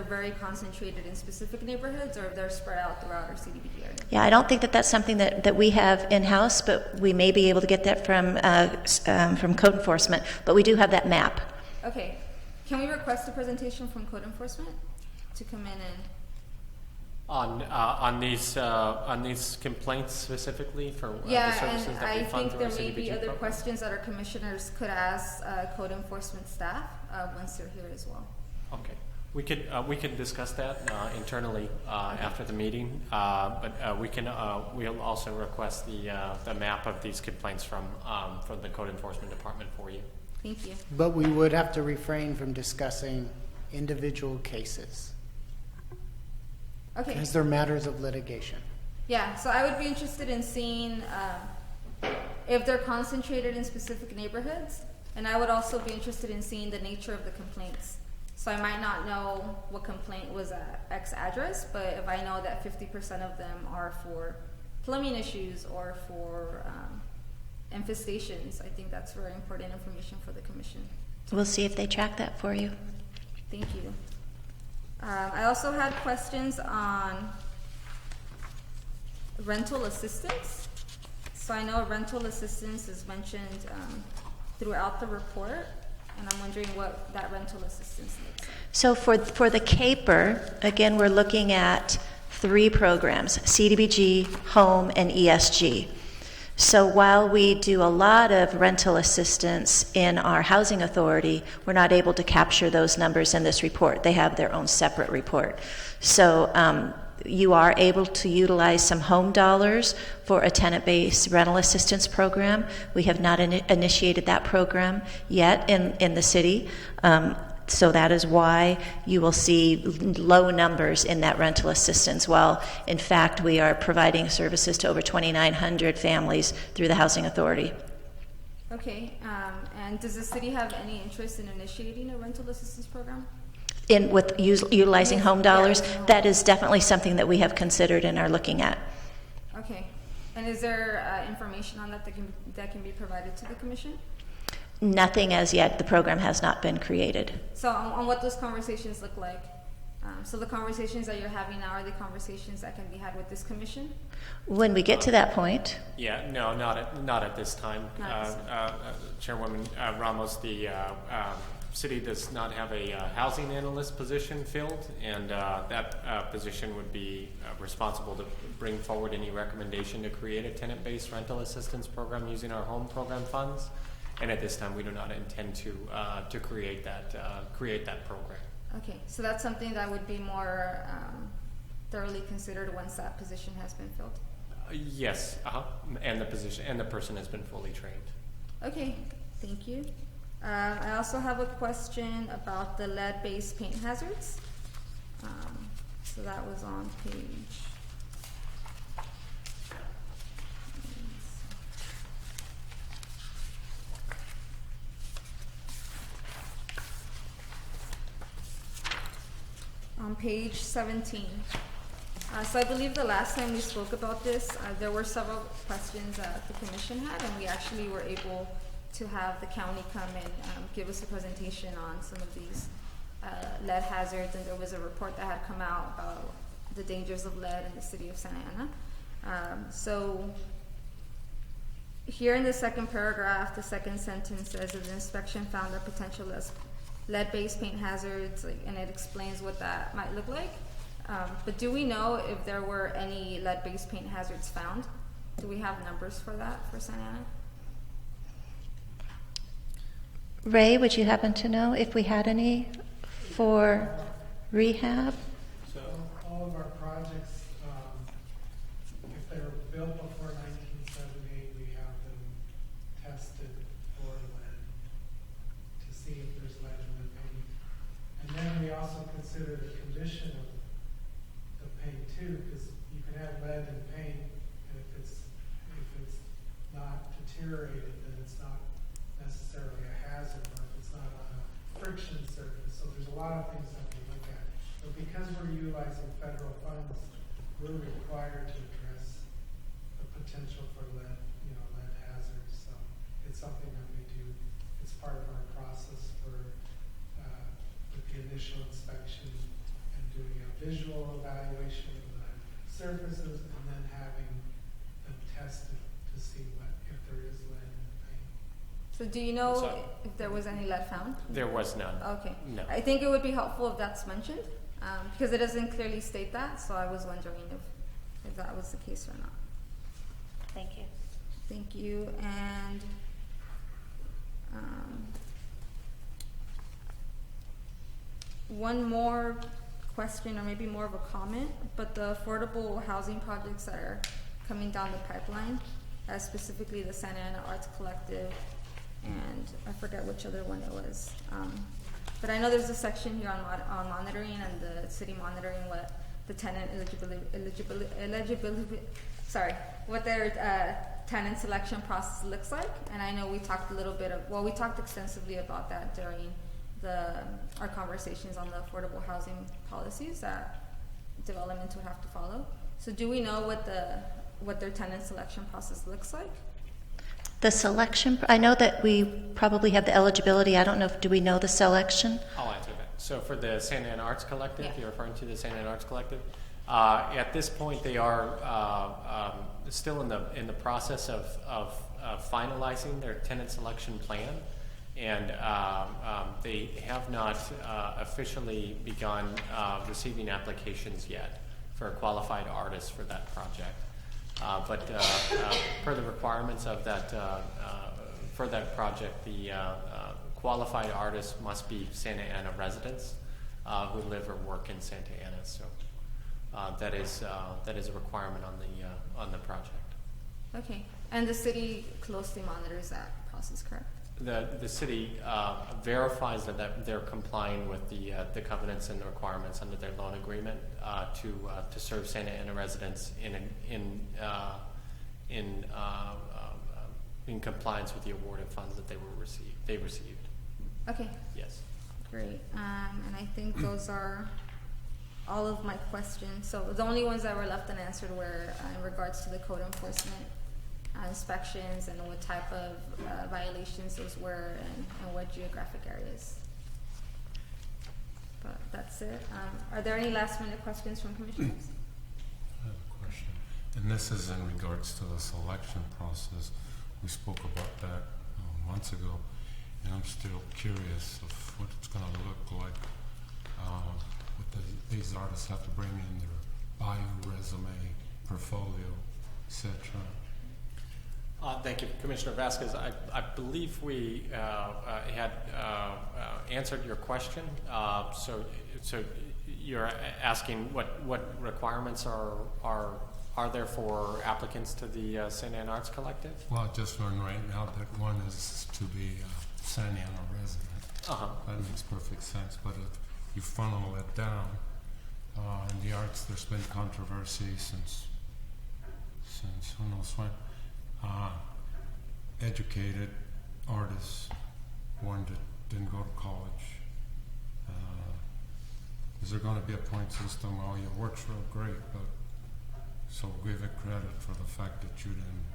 very concentrated in specific neighborhoods or if they're spread out throughout our CDBG area. Yeah, I don't think that that's something that we have in-house, but we may be able to get that from code enforcement. But we do have that map. Okay. Can we request a presentation from code enforcement to come in and... On these complaints specifically for the services and that we I fund think through our there may CDBG be other program? questions that our commissioners could ask code enforcement staff once they're here as well. Okay, we can discuss that internally after the meeting, but we'll also request the map of these complaints from the code enforcement department for you. Thank you. But we would have to refrain from discussing individual cases, Okay. because they're matters of litigation. Yeah, so I would be interested in seeing if they're concentrated in specific neighborhoods, and I would also be interested in seeing the nature of the complaints. So I might not know what complaint was at X address, but if I know that 50% of them are for plumbing issues or for infestations, I think that's very important information for the commission. We'll see if they track that for you. Thank you. I also had questions on rental assistance. So I know rental assistance is mentioned throughout the report, and I'm wondering what that rental assistance looks like. So for the CAPER, again, we're looking at 3 programs, CDBG, Home, and ESG. So while we do a lot of rental assistance in our housing authority, we're not able to capture those numbers in this report. They have their own separate report. So you are able to utilize some home dollars for a tenant-based rental assistance program. We have not initiated that program yet in the city. So that is why you will see low numbers in that rental assistance, while in fact we are providing services to over 2,900 families through the Housing Authority. Okay, and does the city have any interest in initiating a rental assistance program? With utilizing home dollars, Yeah. that is definitely something that we have considered and are looking at. Okay, and is there information on that that can be provided to the commission? Nothing as yet. The program has not been created. So on what those conversations look like. So the conversations that you're having now are the conversations that can be had with this commission? When we get to that point, Yeah, no, not at this time. Not at this Chairwoman Ramos, the city does not have a housing analyst position filled, and that position would be responsible to bring forward any recommendation to create a tenant-based rental assistance program using our home program funds. And at this time, we do not intend to create that program. Okay, so that's something that would be more thoroughly considered once that position has been filled? Yes, and the person has been fully trained. Okay, thank you. I also have a question about the lead-based paint hazards. So that was on page. On page 17. So I believe the last time we spoke about this, there were several questions that the commission had, and we actually were able to have the county come and give us a presentation on some of these lead hazards, and there was a report that had come out about the dangers of lead in the city of Santa Ana. So here in the second paragraph, the second sentence says that the inspection found a potential lead-based paint hazards, and it explains what that might look like. But do we know if there were any lead-based paint hazards found? Do we have numbers for that for Santa Ana? Ray, would you happen to know if we had any for rehab? So all of our projects, if they were built before 1978, we have them tested for lead to see if there's lead in the paint. And then we also consider the condition of the paint too, because you can have lead in paint, and if it's not deteriorated, then it's not necessarily a hazard, or if it's not on a friction surface. So there's a lot of things that we look at. But because we're utilizing federal funds, we're required to address the potential for lead hazards. So it's something that we do. It's part of our process for with the initial inspection and doing a visual evaluation of the surfaces, and then having them tested to see if there is lead in the paint. So do you know So- if there was any lead found? There was none. Okay. No. I think it would be helpful if that's mentioned, because it doesn't clearly state that, so I was wondering if that was the case or not. Thank you. Thank you, and one more question, or maybe more of a comment, but the affordable housing projects that are coming down the pipeline, specifically the Santa Ana Arts Collective, and I forget which other one it was. But I know there's a section here on monitoring and the city monitoring what the tenant eligibility, what their tenant selection process looks like. And I know we talked we talked extensively about that during our conversations on the affordable housing policies that development would have to follow. So do we know what their tenant selection process looks like? The selection, I know that we probably have the eligibility. I don't know, do we know the selection? I'll answer that. So for the Santa Ana Arts Collective, Yeah. you're referring to the Santa Ana Arts Collective. At this point, they are still in the process of finalizing their tenant selection plan, and they have not officially begun receiving applications yet for qualified artists for that project. But per the requirements of that, for that project, the qualified artists must be Santa Ana residents who live or work in Santa Ana. So that is a requirement on the project. Okay, and the city closely monitors that process, correct? The city verifies that they're complying with the covenants and the requirements under their loan agreement to serve Santa Ana residents in compliance with the awarded funds that they received. Okay, Yes. great. And I think those are all of my questions. So the only ones that were left unanswered were in regards to the code enforcement inspections and what type of violations those were and what geographic areas. But that's it. Are there any last minute questions from commissioners? I have a question, and this is in regards to the selection process. We spoke about that months ago, and I'm still curious of what it's going to look like. These artists have to bring in their bio, resume, portfolio, etc. Thank you, Commissioner Vasquez. I believe we had answered your question. So you're asking what requirements are there for applicants to the Santa Ana Arts Collective? Well, just one right now, that one is to be Santa Ana resident. That makes perfect sense. But if you funnel it down, in the arts, there's been controversy since who knows when. Educated artists, one that didn't go to college. Is there going to be a point system? Oh, your work's real great, but so give it credit for the fact that you didn't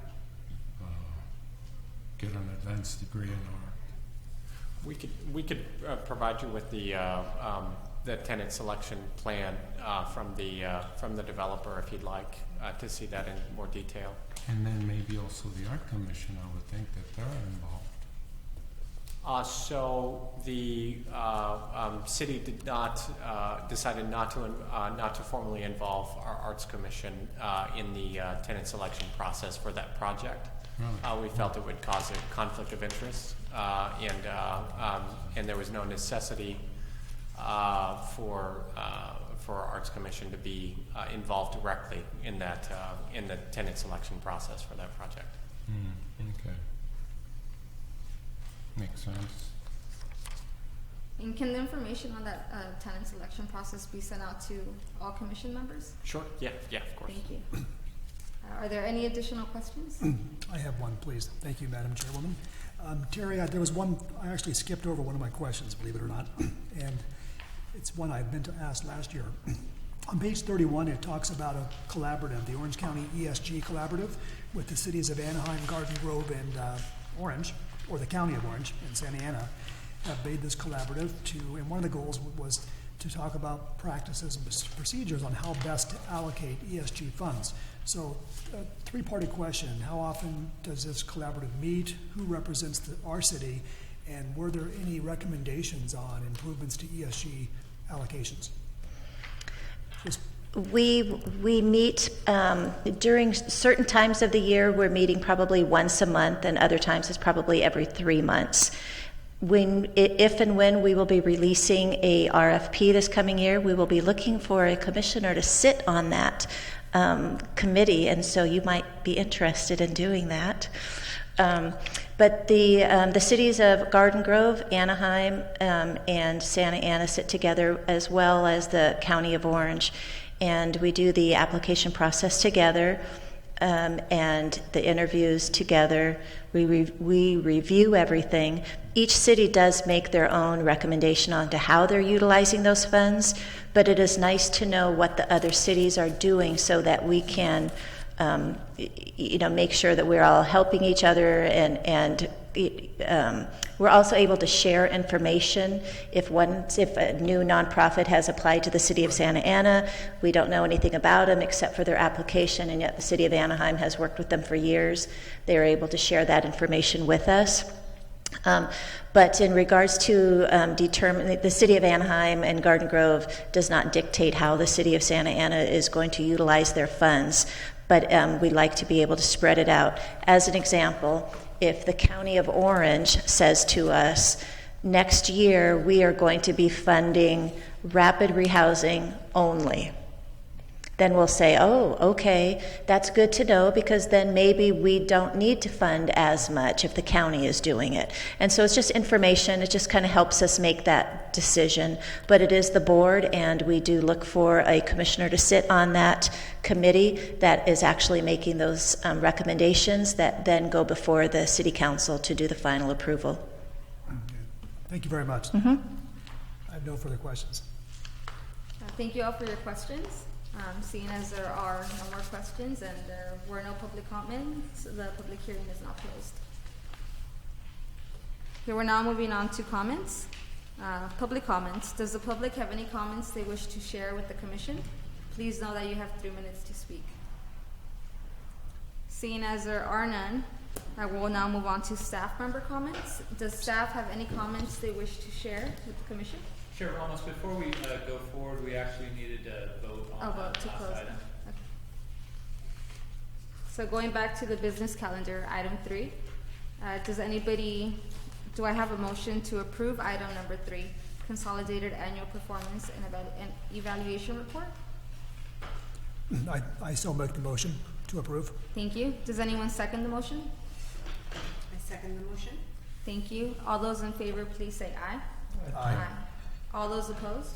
get an advanced degree in art. We could provide you with the tenant selection plan from the developer if you'd like to see that in more detail. And then maybe also the art commission. I would think that they're involved. So the city did not decided not to formally involve our arts commission in the tenant selection process for that project. Really? We felt it would cause a conflict of interest, and there was no necessity for our arts commission to be involved directly in that in the tenant selection process for that project. Okay. Makes sense. And can the information on that tenant selection process be sent out to all commission members? Sure. Yeah, of course. Thank you. Are there any additional questions? I have one, please. Thank you, Madam Chairwoman. Terry, there was one, I actually skipped over one of my questions, believe it or not, and it's one I meant to ask last year. On page 31, it talks about a collaborative, the Orange County ESG Collaborative, with the cities of Anaheim, Garden Grove, and Orange, or the County of Orange and Santa Ana, have made this collaborative and one of the goals was to talk about practices and procedures on how best to allocate ESG funds. So, three-party question: how often does this collaborative meet? Who represents our city? And were there any recommendations on improvements to ESG allocations? We meet during certain times of the year. We're meeting probably once a month, and other times it's probably every 3 months. If and when we will be releasing a RFP this coming year, we will be looking for a commissioner to sit on that committee, and so you might be interested in doing that. But the cities of Garden Grove, Anaheim, and Santa Ana sit together, as well as the County of Orange, and we do the application process together. and the interviews together. We review everything. Each city does make their own recommendation on to how they're utilizing those funds, but it is nice to know what the other cities are doing so that we can make sure that we're all helping each other, and we're also able to share information. If a new nonprofit has applied to the city of Santa Ana, we don't know anything about them except for their application, and yet the city of Anaheim has worked with them for years. They're able to share that information with us. But in regards to the city of Anaheim and Garden Grove does not dictate how the city of Santa Ana is going to utilize their funds, but we like to be able to spread it out. As an example, if the County of Orange says to us, next year we are going to be funding rapid rehousing only, then we'll say, oh, okay, that's good to know, because then maybe we don't need to fund as much if the county is doing it. And so it's just information. It just kind of helps us make that decision. But it is the board, and we do look for a commissioner to sit on that committee that is actually making those recommendations that then go before the city council to do the final approval. Okay. Thank you very much. Mm-hmm. I have no further questions. Thank you all for your questions. Seeing as there are no more questions and there were no public comments, the public hearing is now closed. Okay, we're now moving on to comments. Public comments. Does the public have any comments they wish to share with the commission? Please know that you have 3 minutes to speak. Seeing as there are none, I will now move on to staff member comments. Does staff have any comments they wish to share with the commission? Sure, Ramos, before we go forward, we actually needed to vote on Vote that to last close item. that. Okay. So going back to the business calendar, item 3, do I have a motion to approve item number 3, Consolidated Annual Performance and Evaluation Report? I still make the motion to approve. Thank you. Does anyone second the motion? I second the motion. Thank you. All those in favor, please say aye. Aye. All those opposed?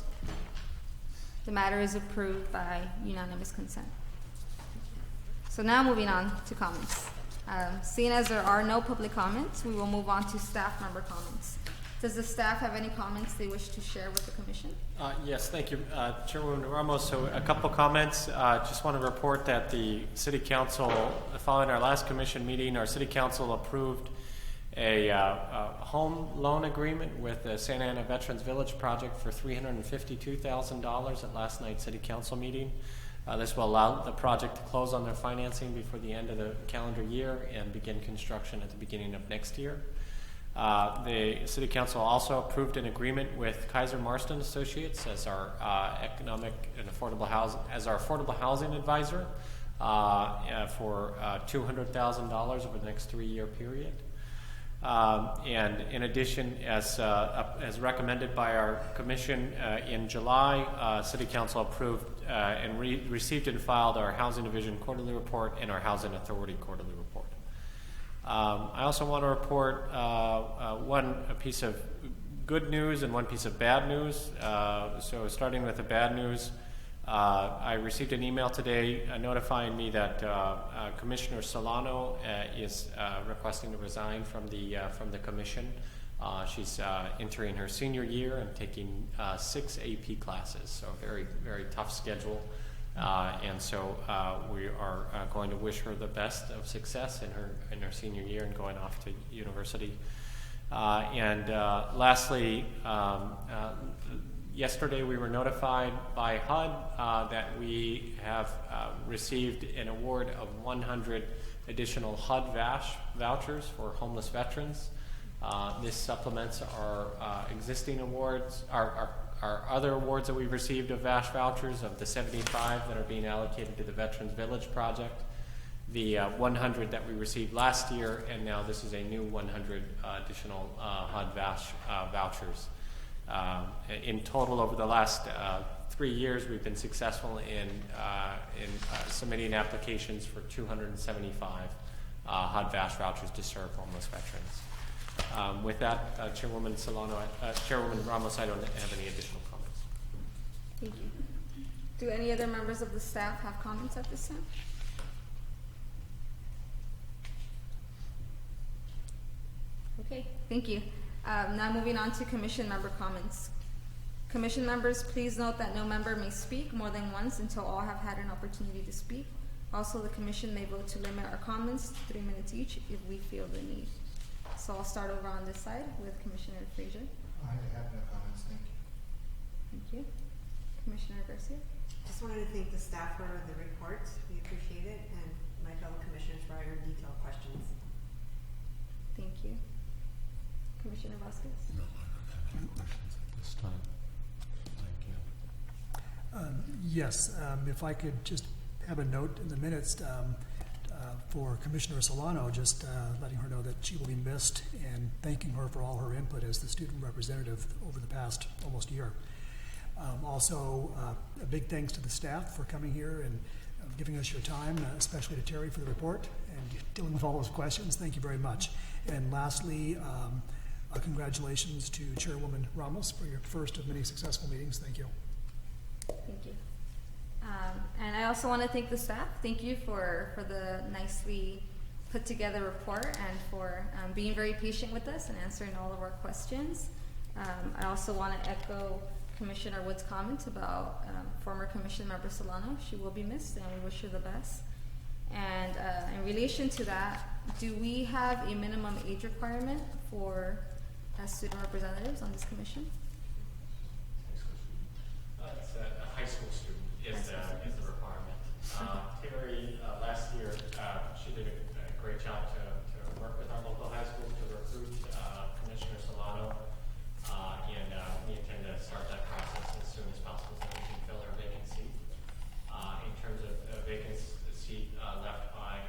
The matter is approved by unanimous consent. So now moving on to comments. Seeing as there are no public comments, we will move on to staff member comments. Does the staff have any comments they wish to share with the commission? Yes, thank you, Chairwoman Ramos. So a couple comments. Just want to report that the City Council, following our last commission meeting, our City Council approved a home loan agreement with the Santa Ana Veterans Village project for $352,000 at last night's City Council meeting. This will allow the project to close on their financing before the end of the calendar year and begin construction at the beginning of next year. The City Council also approved an agreement with Kaiser Marston Associates as our affordable housing advisor for $200,000 over the next 3-year period. And in addition, as recommended by our commission in July, City Council approved and received and filed our Housing Division quarterly report and our Housing Authority quarterly report. I also want to report one piece of good news and one piece of bad news. So starting with the bad news, I received an email today notifying me that Commissioner Solano is requesting to resign from the commission. She's entering her senior year and taking 6 AP classes, so very, very tough schedule. And so we are going to wish her the best of success in her senior year and going off to university. And lastly, yesterday we were notified by HUD that we have received an award of 100 additional HUD vouchers for homeless veterans. This supplements our existing awards, our other awards that we've received of VASH vouchers, of the 75 that are being allocated to the Veterans Village project, the 100 that we received last year, and now this is a new 100 additional HUD VASH vouchers. In total, over the last 3 years, we've been successful in submitting applications for 275 HUD VASH vouchers to serve homeless veterans. With that, Chairwoman Ramos, I don't have any additional comments. Thank you. Do any other members of the staff have comments at this time? Okay, thank you. Now moving on to commission member comments. Commission members, please note that no member may speak more than once until all have had an opportunity to speak. Also, the commission may vote to limit our comments to 3 minutes each if we feel the need. So I'll start over on this side with Commissioner Frazier. I have no comments, thank you. Thank you. Commissioner Garcia. Just wanted to thank the staff for the report. We appreciate it, and my fellow commissioners for your detailed questions. Thank you. Commissioner Vasquez. No, I don't have any questions at this time. Thank you. Yes, if I could just have a note in the minutes for Commissioner Solano, just letting her know that she will be missed and thanking her for all her input as the student representative over the past almost year. Also, a big thanks to the staff for coming here and giving us your time, especially to Terry for the report and dealing with all those questions. Thank you very much. And lastly, congratulations to Chairwoman Ramos for your first of many successful meetings. Thank you. Thank you. And I also want to thank the staff. Thank you for the nicely put together report and for being very patient with us and answering all of our questions. I also want to echo Commissioner Wood's comments about former Commission Member Solano. She will be missed and we wish her the best. And in relation to that, do we have a minimum age requirement for student representatives on this commission? It's a high school student is the requirement. Terry, last year, she did a great job to work with our local high schools to recruit Commissioner Solano, and we intend to start that process as soon as possible so we can fill our vacant seat. In terms of a vacant seat left by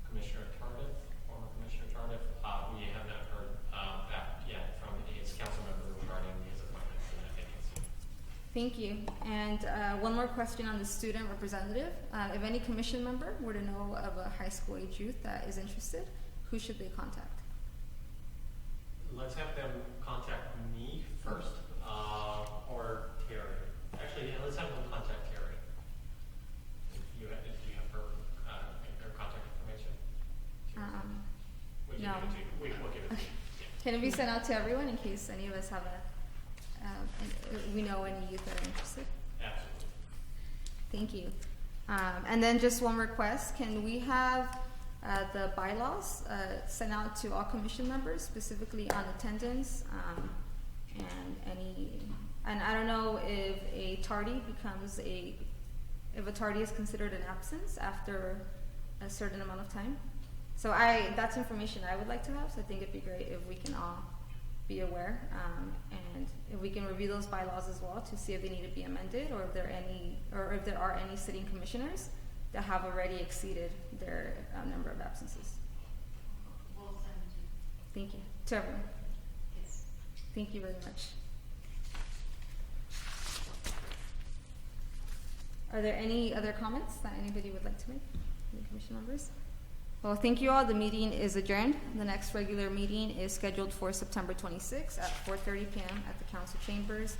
Commissioner Tardif, former Commissioner Tardif, we have not heard back yet from his council member regarding his appointment to that vacant seat. Thank you. And one more question on the student representative. If any commission member were to know of a high school age youth that is interested, who should they contact? Let's have them contact me first, or Terry. Actually, yeah, let's have them contact Terry. Do you have her contact information? We'll no. give it to you. We'll give it to you. Yeah. Can it be sent out to everyone in case any of us have we know any youth that are interested? Absolutely. Thank you. And then just one request, can we have the bylaws sent out to all commission members, specifically on attendance, and I don't know if a tardy if a tardy is considered an absence after a certain amount of time. So that's information I would like to have, so I think it'd be great if we can all be aware, and if we can review those bylaws as well to see if they need to be amended, or if there are any sitting commissioners that have already exceeded their number of absences. We'll send it to you. Thank you. To everyone. Yes. Thank you very much. Are there any other comments that anybody would like to make? Any commission members? Well, thank you all. The meeting is adjourned. The next regular meeting is scheduled for September 26th at 4:30 p.m. at the council chambers.